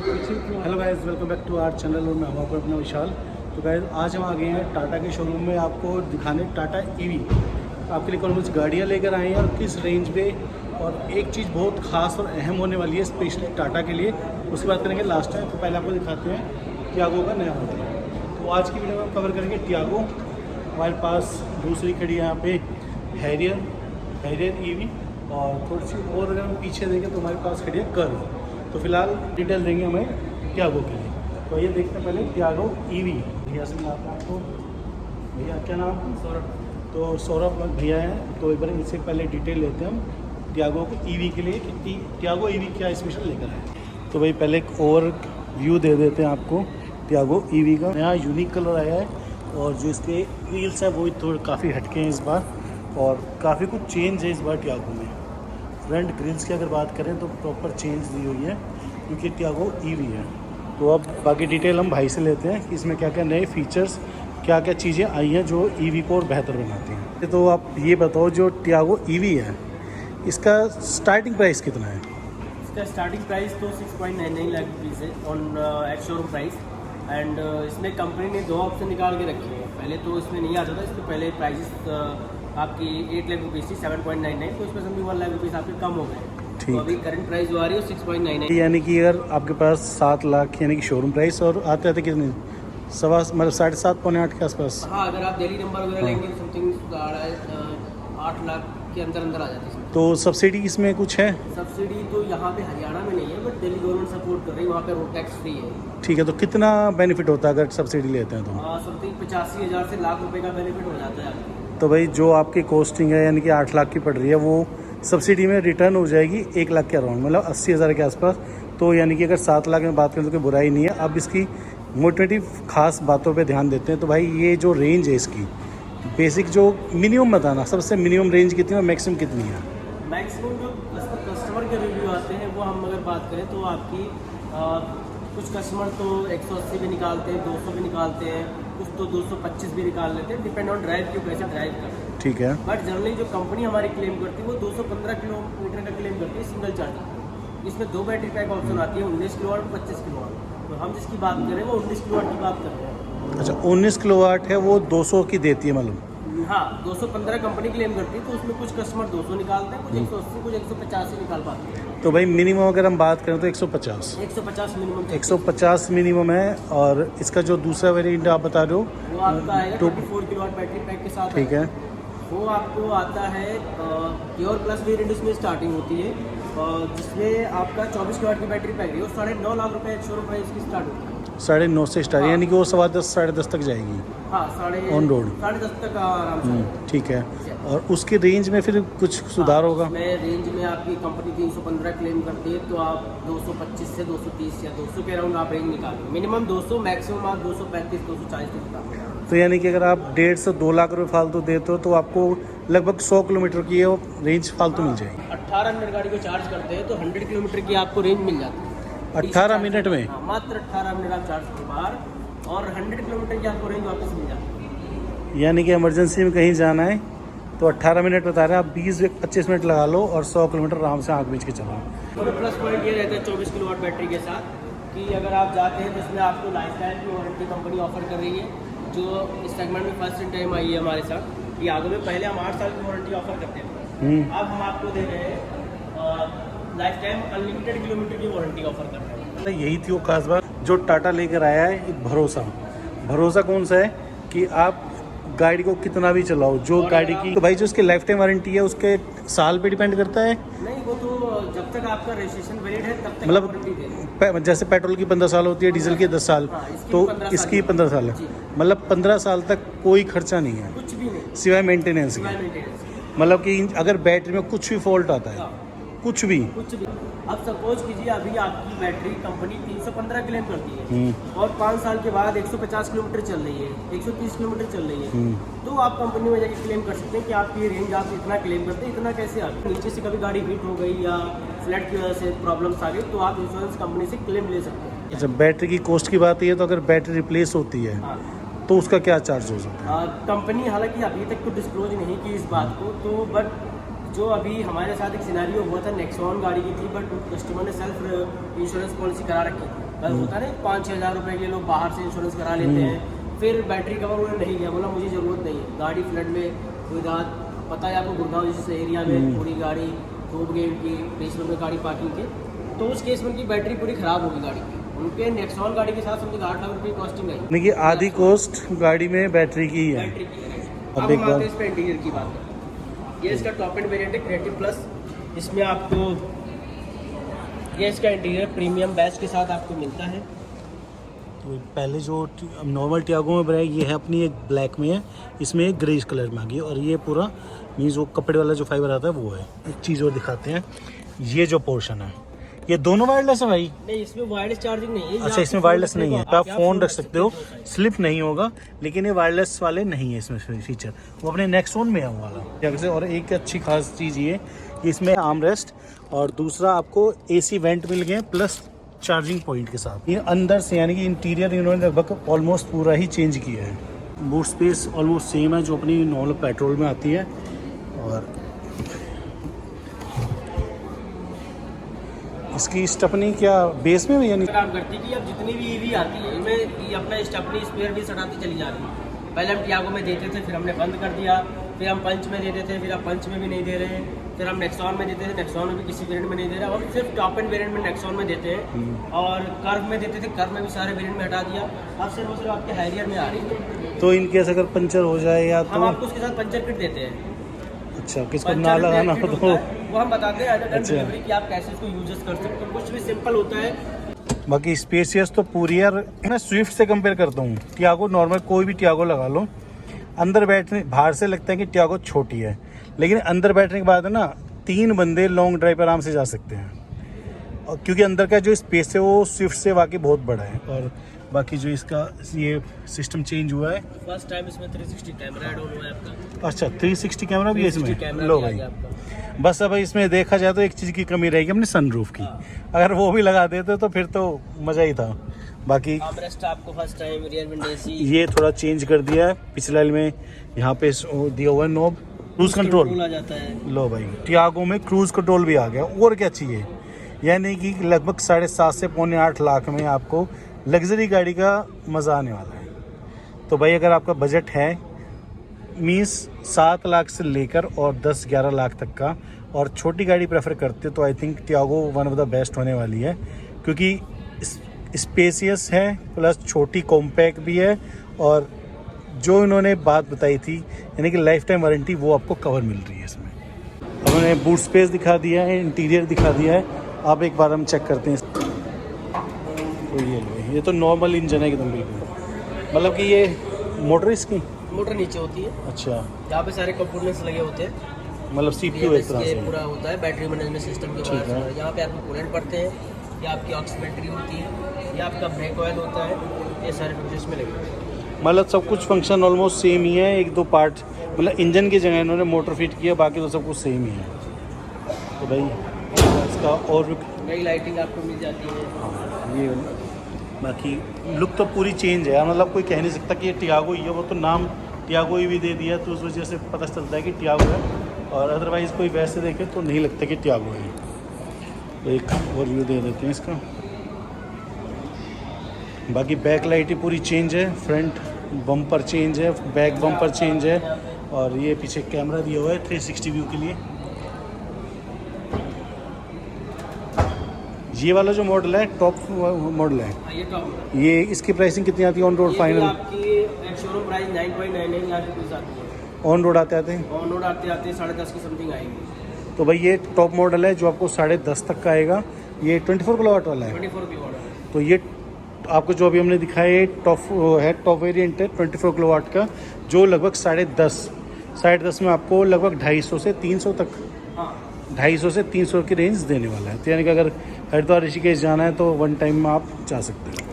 Hello guys, welcome back to our channel और मैं हूं आपको अपना विशाल। तो गाइस आज हम आ गए हैं टाटा के शोरूम में आपको दिखाने टाटा ईवी। आपके लिए कौन सी गाड़ियाँ लेकर आए हैं और किस रेंज पे, और एक चीज़ बहुत ख़ास और अहम होने वाली है स्पेशली टाटा के लिए, उसकी बात करेंगे लास्ट टाइम। तो पहले आपको दिखाते हैं टियागो का नया मॉडल। तो आज की वीडियो में हम कवर करेंगे टियागो। हमारे पास दूसरी खड़ी है यहाँ पे हैरियर ईवी, और थोड़ी सी और अगर हम पीछे देंगे तो हमारे पास खड़ी है कर्व। तो फिलहाल डिटेल देंगे हमें टियागो के लिए। तो ये देखते हैं पहले टियागो ईवी। भैया से मिलाते हैं आपको। भैया क्या नाम? सौरभ। तो सौरभ भैया हैं, तो एक बार इनसे पहले डिटेल लेते हैं हम टियागो को ईवी के लिए कि टियागो ईवी क्या स्पेशल लेकर आए। तो भाई पहले एक ओवर व्यू दे देते हैं आपको टियागो ईवी का। नया यूनिक कलर आया है, और जो इसके व्हील्स हैं वो थोड़े काफ़ी हटके हैं इस बार, और काफ़ी कुछ चेंज है इस बार टियागो में। फ्रंट ग्रिल्स की अगर बात करें तो प्रॉपर चेंज दी हुई है, क्योंकि टियागो ईवी है। तो अब बाकी डिटेल हम भाई से लेते हैं कि इसमें क्या क्या नए फीचर्स, क्या क्या चीज़ें आई हैं जो ईवी को और बेहतर बनाती हैं। तो आप ये बताओ, जो टियागो ईवी है इसका स्टार्टिंग प्राइस कितना है? इसका स्टार्टिंग प्राइस तो 6.99 लाख रुपीज़ है on ex showroom price. And इसमें कंपनी ने दो ऑप्शन निकाल के रखे हैं। पहले तो इसमें नहीं आता था, इसमें पहले प्राइजेस आपकी 8 लाख रुपीज़ थी 7.99, तो इसमें समझो 1 लाख रुपीज़ आपके कम हो गए। तो अभी करंट प्राइस जो आ रही है 6.99। यानी कि अगर आपके पास 7 लाख यानी कि शोरूम प्राइस, और आते आते कितने 7.5 पौने 8 के आसपास। हाँ, अगर आप दिल्ली नंबर वगैरह लेंगे तो समथिंग 8 लाख के अंदर आ जाती है। तो सब्सिडी इसमें कुछ है? सब्सिडी तो यहाँ पे हरियाणा में नहीं है, बट दिल्ली गवर्नमेंट सपोर्ट कर रही है, वहाँ पे रोड टैक्स फ्री है। ठीक है, तो कितना बेनिफिट होता है अगर सब्सिडी लेते हैं तो? समथिंग 85,000 से लाख रुपए का बेनिफिट हो जाता है आपको। तो भाई जो आपकी कॉस्टिंग है यानी कि 8 लाख की पड़ रही है, वो सब्सिडी में रिटर्न हो जाएगी 1 लाख के अराउंड, मतलब 80,000 के आसपास। तो यानी कि अगर 7 लाख में बात करें तो कोई बुराई नहीं है। अब इसकी मोटिवेटिव खास बातों पे ध्यान देते हैं। तो भाई ये जो रेंज है इसकी, बेसिक जो मिनिमम बताना, सबसे मिनिमम रेंज कितनी है और मैक्सिमम कितनी है? मैक्सिमम जो कस्टमर के रिव्यू आते हैं वो हम अगर बात करें तो आपकी कुछ कस्टमर तो 180 भी निकालते हैं, 200 भी निकालते हैं, कुछ तो 225 भी निकाल लेते हैं, डिपेंड ऑन ड्राइव क्यों कैसे ड्राइव करते हैं। ठीक है। बट जनरली जो कंपनी हमारी क्लेम करती है वो 215 किलोमीटर का क्लेम करती है सिंगल चार्जिंग। इसमें 2 बैटरी पैक ऑप्शन आती है, 19 किलोवाट और 25 किलोवाट। तो हम जिसकी बात करें वो 19 किलोवाट की बात कर रहे हैं। अच्छा, 19 किलोवाट है, वो 200 की देती है मतलब? हाँ, 215 कंपनी क्लेम करती है, तो उसमें कुछ कस्टमर 200 निकालते हैं, कुछ 180, कुछ 150 ही निकाल पाते हैं। तो भाई मिनिमम अगर हम बात करें तो 150 मिनिमम 150 मिनिमम है। और इसका जो दूसरा वेरिएंट आप बता रहे हो वो आपका आएगा 24 किलोवाट बैटरी पैक के साथ। ठीक है। वो आपको आता है प्योर प्लस वेरिएंट, उसमें स्टार्टिंग होती है, जिसमें आपका 24 किलोवाट की बैटरी पैक है, वो 9.5 लाख रुपये शोरूम प्राइस की स्टार्ट होती है। 9.5 से स्टार्ट, यानी कि वो 10.15 10.5 तक जाएगी। हाँ, ऑन रोड 10.5 तक आराम से। ठीक है। और उसकी रेंज में फिर कुछ सुधार होगा? मैं रेंज में आपकी कंपनी 315 क्लेम करती है, तो आप 225 से 230 या 200 के अराउंड आप रेंज निकालो। मिनिमम 200, मैक्सिमम आप 235 240 तक निकालो। तो यानी कि अगर आप 1.5 से 2 लाख रुपये फालतू देते हो तो आपको लगभग 100 किलोमीटर की वो रेंज फालतू मिल जाएगी। 18 मिनट गाड़ी को चार्ज करते हैं तो 100 किलोमीटर की आपको रेंज मिल जाती है 18 मिनट में। मात्र 18 मिनट आप चार्ज के बाहर, और 100 किलोमीटर की आपको रेंज वापस मिल जाती है। यानी कि इमरजेंसी में कहीं जाना है तो 18 मिनट बता रहे हैं आप, 20-25 मिनट लगा लो और 100 किलोमीटर आराम से आँख बीच के चलो। और प्लस पॉइंट ये रहता है 24 किलोवाट बैटरी के साथ कि अगर आप जाते हैं तो इसमें आपको लाइफ टाइम की वारंटी कंपनी ऑफर कर रही है, जो इस सेगमेंट में फर्स्ट टाइम आई है हमारे साथ। कि आगे में पहले हम 8 साल की वारंटी ऑफर करते हैं, अब हम आपको दे रहे हैं लाइफ टाइम अनलिमिटेड किलोमीटर की वारंटी ऑफर कर रहे हैं। यही थी वो खास बात जो टाटा लेकर आया है, एक भरोसा कौन सा है कि आप गाड़ी को कितना भी चलाओ, जो गाड़ी की तो भाई जो उसकी लाइफ टाइम वारंटी है उसके साल पे डिपेंड करता है। नहीं, वो तो जब तक आपका रजिस्ट्रेशन वैलिड है तब तक मतलब जैसे पेट्रोल की 15 साल होती है, डीजल की 10 साल, तो इसकी 15 साल है। मतलब 15 साल तक कोई खर्चा नहीं है, कुछ भी नहीं सिवाय मेंटेनेंस के। मतलब कि अगर बैटरी में कुछ भी फॉल्ट आता है, कुछ भी। अब सपोज कीजिए अभी आपकी बैटरी कंपनी 315 क्लेम करती है और 5 साल के बाद 150 किलोमीटर चल रही है, 130 किलोमीटर चल रही है, तो आप कंपनी में जाके क्लेम कर सकते हैं कि आपकी रेंज आप इतना क्लेम करते हैं, इतना कैसे आ गई। नीचे से कभी गाड़ी हीट हो गई या फ्लड की वजह से प्रॉब्लम्स आ गई तो आप इंश्योरेंस कंपनी से क्लेम ले सकते हैं। अच्छा, बैटरी की कॉस्ट की बात है तो अगर बैटरी रिप्लेस होती है तो उसका क्या चार्ज हो सकता है? कंपनी हालांकि अभी तक तो डिस्क्लोज नहीं की इस बात को, तो बट जो अभी हमारे साथ एक सिनेरियो हुआ था, नेक्सॉन गाड़ी की थी, बट कस्टमर ने सेल्फ इंश्योरेंस पॉलिसी करा रखी थी, होता है ना 5-6 हज़ार रुपये के लोग बाहर से इंश्योरेंस करा लेते हैं, फिर बैटरी कवर उन्हें नहीं लिया, बोला मुझे ज़रूरत नहीं है, गाड़ी फ्लड में कोई रात, पता है आपको गुड़गांव जैसे एरिया में पूरी गाड़ी डूब गई उनकी, बेसमेंट में गाड़ी पार्किंग थी, तो उस केस में उनकी बैटरी पूरी ख़राब होगी गाड़ी की। उनके नेक्सॉन गाड़ी के साथ समझे 8 लाख रुपये कॉस्टिंग आई, यानी कि आधी कॉस्ट गाड़ी में बैटरी की है। बैटरी की है। अब अब एक हम बार- आते हैं इस पे इंटीरियर की बात करें। ये इसका टॉप एंड वेरिएंट है क्रिएटिव प्लस, इसमें आपको ये इसका इंटीरियर प्रीमियम बैच के साथ आपको मिलता है। तो पहले जो नॉर्मल टियागो में बनाई ये है अपनी, एक ब्लैक में है, इसमें एक ग्रेज कलर में आ गई, और ये पूरा मीन्स वो कपड़े वाला जो फाइबर आता है वो है। एक चीज़ और दिखाते हैं, ये जो पोर्शन है ये दोनों वायरलेस है भाई? नहीं, इसमें वायरलेस चार्जिंग नहीं है। अच्छा, इसमें वायरलेस नहीं है, आप फ़ोन रख सकते हो, स्लिप नहीं होगा, लेकिन ये वायरलेस वाले नहीं है इसमें फीचर, वो अपने नेक्सॉन में है वो वाला जैसे। और एक अच्छी खास चीज़ ये इसमें आर्म रेस्ट, और दूसरा आपको AC वेंट मिल गए प्लस चार्जिंग पॉइंट के साथ। ये अंदर से यानी कि इंटीरियर इन्होंने लगभग ऑलमोस्ट पूरा ही चेंज किया है। बूट स्पेस ऑलमोस्ट सेम है जो अपनी नॉर्मल पेट्रोल में आती है, और इसकी स्टपनी क्या बेस में भी यानी काम करती है कि अब जितनी भी ईवी आती है इनमें ये अपना स्टेपनी स्पेयर भी सटाती चली जा रही है। पहले हम टियागो में देते थे, फिर हमने बंद कर दिया, फिर हम पंच में देते थे, फिर अब पंच में भी नहीं दे रहे हैं, फिर हम नेक्सॉन में देते थे, नेक्सॉन में भी किसी वेरिएंट में नहीं दे रहे, अब सिर्फ टॉप एंड वेरिएंट में नेक्सॉन में देते हैं, और कर्व में देते थे, कर्व में भी सारे वेरिएंट में हटा दिया, अब सिर्फ और सिर्फ आपके हैरियर में आ रही है। तो इनकेस अगर पंचर हो जाए या हम तो आपको उसके साथ पंचर किट देते हैं। अच्छा, किसको पंचर ना किट लगाना किट हो होता तो है, वो हम बताते हैं एज अ अच्छा। डिलीवरी कि आप कैसे इसको यूजेस कर सकते हो, कुछ भी सिंपल होता है। बाकी स्पेसियस तो पूरी यार, मैं स्विफ्ट से कंपेयर करता हूँ। टियागो नॉर्मल कोई भी टियागो लगा लो, अंदर बैठने बाहर से लगता है कि टियागो छोटी है, लेकिन अंदर बैठने के बाद है ना 3 बंदे लॉन्ग ड्राइव पर आराम से जा सकते हैं, और क्योंकि अंदर का जो स्पेस है वो स्विफ्ट से वाकई बहुत बड़ा है। और बाकी जो इसका ये सिस्टम चेंज हुआ है, फर्स्ट टाइम इसमें 360 कैमरा ऐड हुआ है आपका। अच्छा 360 कैमरा भी है 360 इसमें, कैमरा लो भी आ भाई। गया आपका। बस अब इसमें देखा जाए तो एक चीज़ की कमी रहेगी अपने सनरूफ की, अगर वो भी लगा देते तो फिर तो मज़ा ही था। बाकी आर्मरेस्ट आपको first time, rear window AC, ये थोड़ा चेंज कर दिया है पिछले वाले में, यहाँ पे दिया हुआ है नॉब क्रूज कंट्रोल आ जाता है। लो भाई, टियागो में क्रूज कंट्रोल भी आ गया, और क्या चाहिए। यानी कि लगभग 7.5 से पौने 8 लाख में आपको लग्जरी गाड़ी का मज़ा आने वाला है। तो भाई अगर आपका बजट है मीन्स 7 लाख से लेकर और 10-11 लाख तक का, और छोटी गाड़ी प्रेफर करते तो I think Tiago one of the best होने वाली है, क्योंकि स्पेसियस है प्लस छोटी कॉम्पैक्ट भी है, और जो इन्होंने बात बताई थी यानी कि लाइफ टाइम वारंटी वो आपको कवर मिल रही है इसमें। अब उन्होंने बूट स्पेस दिखा दिया है, इंटीरियर दिखा दिया है, आप एक बार हम चेक करते हैं। तो ये तो नॉर्मल इंजन है एकदम बिल्कुल, मतलब कि ये मोटर इसकी मोटर नीचे होती है, अच्छा, यहाँ पे सारे कंपोनेंट्स लगे होते हैं, मतलब CPU एक तरह ये से। पूरा होता है बैटरी मैनेजमेंट सिस्टम के ठीक है। बाद। यहाँ पे आपको कूलेंट पड़ते हैं, ये आपकी ऑक्स बैटरी होती है, ये आपका ब्रेक ऑयल होता है, ये सारे फीचर्स में लगे हैं। मतलब सब कुछ फंक्शन ऑलमोस्ट सेम ही है, 1-2 पार्ट मतलब इंजन की जगह इन्होंने मोटर फिट किया, बाकी तो सब कुछ सेम ही है। तो भाई इसका और भी नई लाइटिंग आपको मिल जाती है। हाँ, ये बाकी लुक तो पूरी चेंज है, मतलब कोई कह नहीं सकता कि ये टियागो ही है, वो तो नाम टियागो ही भी दे दिया तो उस वजह से पता चलता है कि टियागो है, और अदरवाइज़ कोई वैसे देखे तो नहीं लगता कि टियागो है। तो एक और व्यू दे देते हैं इसका। बाकी बैक लाइट ही पूरी चेंज है, फ्रंट बम्पर चेंज है, बैक बम्पर चेंज है, और ये पीछे कैमरा दिया हुआ है 360 व्यू के लिए। ये वाला जो मॉडल है टॉप मॉडल है, ये टॉप ये इसकी प्राइसिंग कितनी आती है ऑन रोड फाइनल? आपकी शोरूम प्राइस 9.99 लाख रुपीज़ आती है। ऑन रोड आते आते ऑन रोड आते आते 10.5 की समथिंग आएगी। तो भाई ये टॉप मॉडल है जो आपको 10.5 तक का आएगा। ये 24 किलोवाट वाला है, 24 की ऑर्डर। तो ये आपको जो अभी हमने दिखाया है टॉप वेरिएंट है 24 किलोवाट का, जो लगभग 10.5 में आपको लगभग 250 से 300 तक, हाँ 250 से 300 की रेंज देने वाला है। तो यानी कि अगर हरिद्वार ऋषिकेश जाना है तो वन टाइम में आप जा सकते हैं।